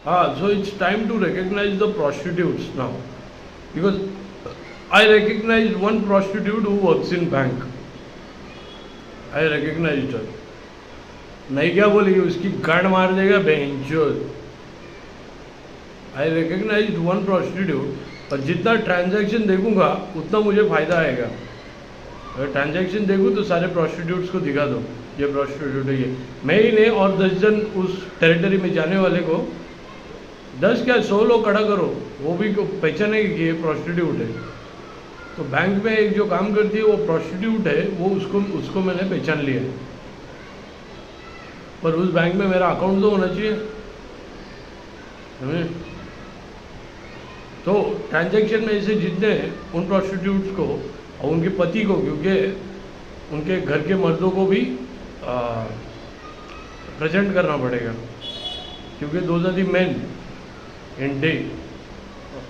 So it's time to recognize the prostitutes now, because I recognized one prostitute who works in bank. I recognized her. नहीं क्या बोलेगी, उसकी गांड मार देगा बेंचोद. आई रिकग्नाइज वन प्रोस्टिट्यूट, और जितना ट्रांजैक्शन देखूंगा उतना मुझे फ़ायदा आएगा. अगर ट्रांजैक्शन देखूँ तो सारे प्रोस्टिट्यूट्स को दिखा दो ये प्रोस्टिट्यूट है, ये मैं ही नहीं और 10 जन उस टेरिटरी में जाने वाले को, 10 क्या 100 लोग खड़ा करो, वो भी पहचानेगी कि ये प्रोस्टिट्यूट है. तो बैंक में एक जो काम करती है वो प्रोस्टिट्यूट है, वो उसको मैंने पहचान लिया है. पर उस बैंक में मेरा अकाउंट तो होना चाहिए. तो ट्रांजैक्शन में ऐसे जितने उन प्रोस्टिट्यूट्स को और उनके पति को, क्योंकि उनके घर के मर्दों को भी प्रेजेंट करना पड़ेगा, क्योंकि those are the main in day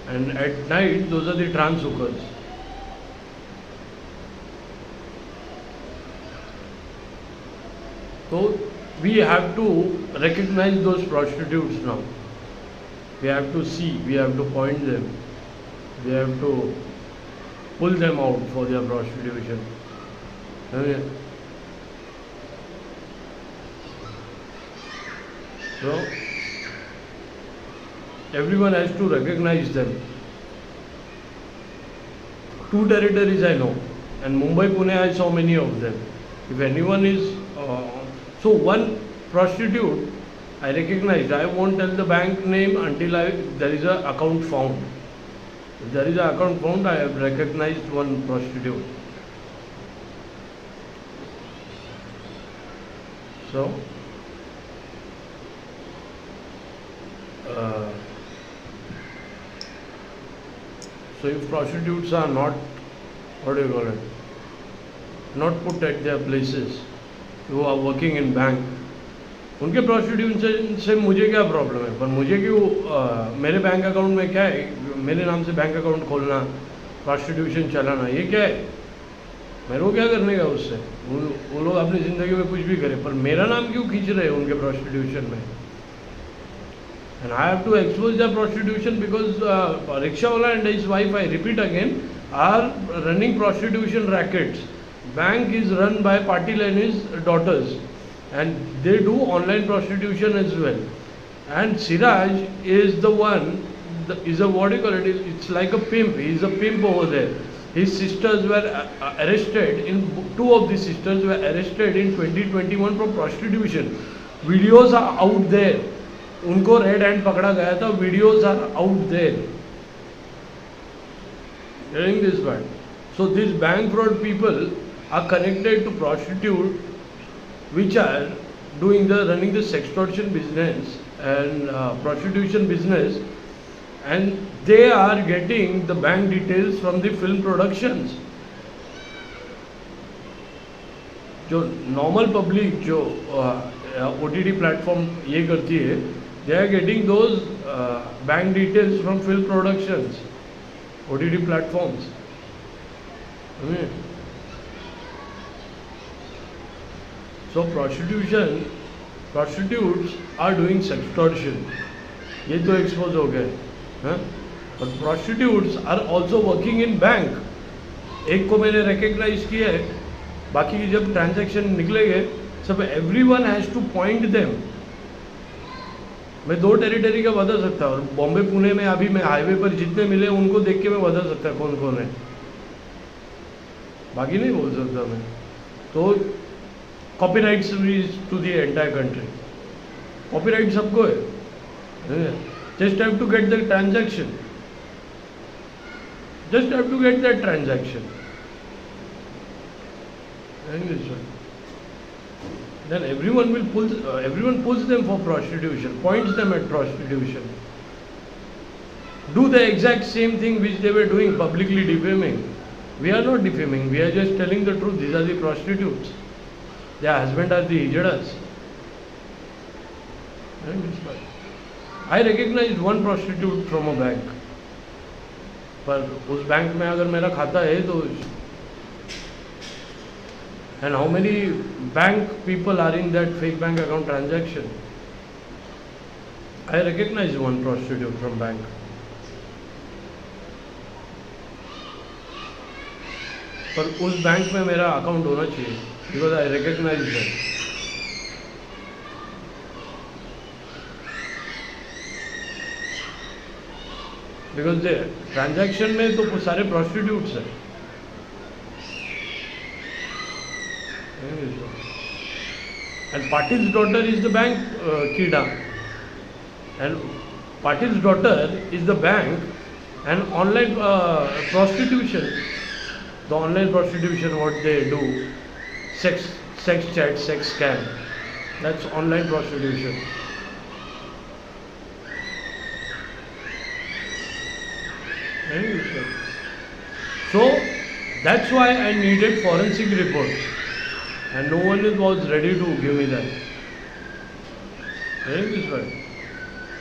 and at night those are the trans hawkers. So we have to recognize those prostitutes now. We have to see, we have to point them, we have to pull them out for their prostitution. Okay. So everyone has to recognize them. 2 territories I know, and Mumbai, Pune I saw many of them. If anyone is so one prostitute I recognized, I won't tell the bank name until there is a account found. If there is an account found, I have recognized one prostitute. So if prostitutes are not, what do you call it, not put at their places, who are working in bank, उनके prostitution से मुझे क्या problem है. पर मुझे क्यों मेरे bank account में क्या है, मेरे नाम से बैंक अकाउंट खोलना, प्रोस्टिट्यूशन चलाना, ये क्या है. मेरे को क्या करने का उससे. वो लोग अपनी ज़िंदगी में कुछ भी करें, पर मेरा नाम क्यों खींच रहे हैं उनके प्रोस्टिट्यूशन में. And I have to expose the prostitution because रिक्शावाला and his wife, I repeat again, are running prostitution rackets. Bank is run by Patil and his daughters, and they do online prostitution as well. And Siraj is the one, is a, what do you call it, it's like a pimp. He is a pimp over there. His sisters were arrested, 2 of the sisters were arrested in 2021 for prostitution. Videos are out there. उनको red hand पकड़ा गया था. Videos are out there. Hearing this part. So these bank fraud people are connected to prostitute which are running the sextortion business and prostitution business, and they are getting the bank details from the film productions. जो normal public जो OTT platform ये करती है, they are getting those bank details from film productions, OTT platforms. So prostitutes are doing sextortion. ये तो expose हो गए. But prostitutes are also working in bank. एक को मैंने recognize किया है, बाकी की जब transaction निकलेंगे सब everyone has to point them. मैं 2 टेरिटरी का बता सकता हूँ, और बॉम्बे पुणे में अभी मैं हाईवे पर जितने मिले उनको देख के मैं बता सकता कौन कौन है, बाकी नहीं बोल सकता मैं. तो copyrights to the entire country, copyright सबको है. Just have to get the transaction, just have to get that transaction. Then everyone will everyone pulls them for prostitution, points them at prostitution. Do the exact same thing which they were doing, publicly defaming. We are not defaming, we are just telling the truth. These are the prostitutes. Their husband are the hijadas. I recognized one prostitute from a bank. पर उस bank में अगर मेरा खाता है तो, and how many bank people are in that fake bank account transaction? I recognize one prostitute from bank. पर उस बैंक में मेरा अकाउंट होना चाहिए because I recognise that. Because they transaction में तो सारे प्रोस्टिट्यूट्स हैं. And Patil's daughter is the bank Kida. And Patil's daughter is the bank and online prostitution. The online prostitution, what they do, sex chat, sex scam. That's online prostitution. So that's why I needed forensic reports. And no one was ready to give me that.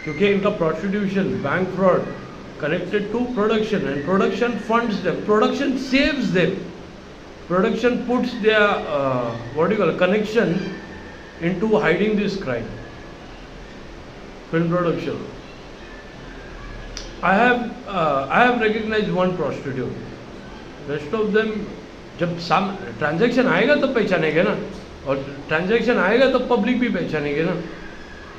क्योंकि इनका prostitution, bank fraud connected to production, and production funds them, production saves them, production puts their connection into hiding this crime. Film production. I have recognized one prostitute. Rest of them, जब transaction आएगा तब पहचानेंगे ना, और transaction आएगा तब public भी पहचानेंगे ना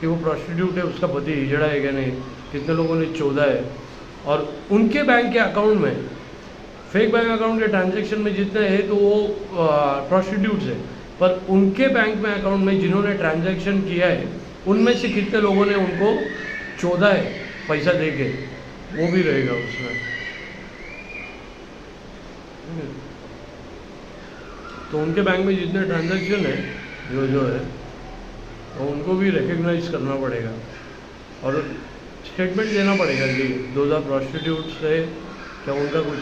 कि वो प्रोस्टिट्यूट है, उसका पति हिजड़ा है क्या नहीं, कितने लोगों ने चौधा है. और उनके बैंक के अकाउंट में, फेक बैंक अकाउंट के ट्रांजैक्शन में जितने हैं तो वो प्रोस्टिट्यूट्स है, पर उनके बैंक में अकाउंट में जिन्होंने ट्रांजैक्शन किया है उनमें से कितने लोगों ने उनको चौधा है पैसा दे के, वो भी रहेगा उसमें. तो उनके बैंक में जितने ट्रांजैक्शन है जो है तो उनको भी रिकग्नाइज करना पड़ेगा और स्टेटमेंट देना पड़ेगा कि दोज आर प्रोस्टिट्यूट्स है क्या उनका कुछ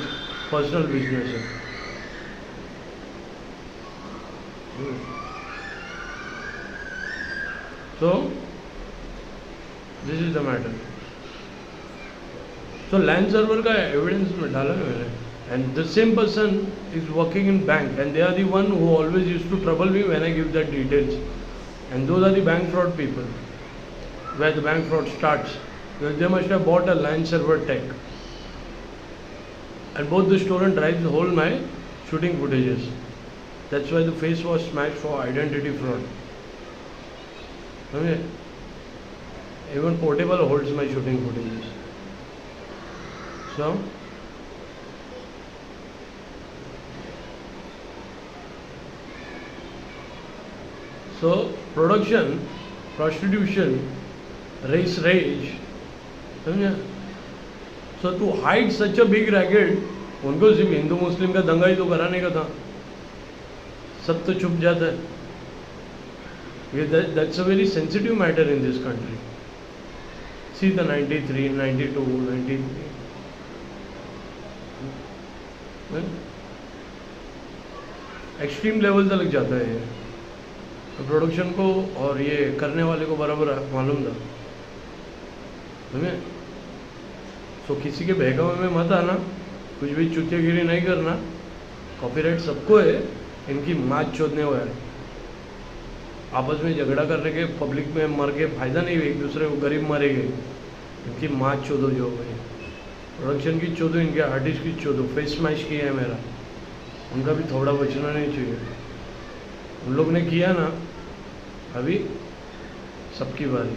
पर्सनल बिजनेस है. So this is the matter. तो लैंड सर्वर का एविडेंस में डाला है मैंने. And the same person is working in bank, and they are the one who always used to trouble me when I give that details. And those are the bank fraud people, where the bank fraud starts. Because they must have bought a land server tech, and both the stolen drives hold my shooting footages. That's why the face was smashed for identity fraud. Okay. Even Portable holds my shooting footages. So production, prostitution, race rage, समझे. So to hide such a big racket, उनको सिर्फ हिंदू मुस्लिम का दंगा ही तो कराने का था, सब तो छुप जाता है. That's a very sensitive matter in this country. See the 93, 92, 93. Extreme level तक जाता है ये. तो प्रोडक्शन को और ये करने वाले को बराबर मालूम था. समझे. सो किसी के बहकावे में मत आना, कुछ भी चुतियागिरी नहीं करना. कॉपीराइट सबको है, इनकी माच चोदने हुआ है. आपस में झगड़ा करने के, पब्लिक में मर के फ़ायदा नहीं है, एक दूसरे को गरीब मरेंगे. इनकी माच चोदो जो है, प्रोडक्शन की चोदो, इनके आर्टिस्ट की चोदो. फेस स्मैश किया है मेरा, उनका भी थोड़ा बचना नहीं चाहिए. उन लोग ने किया ना, अभी सबकी बारी.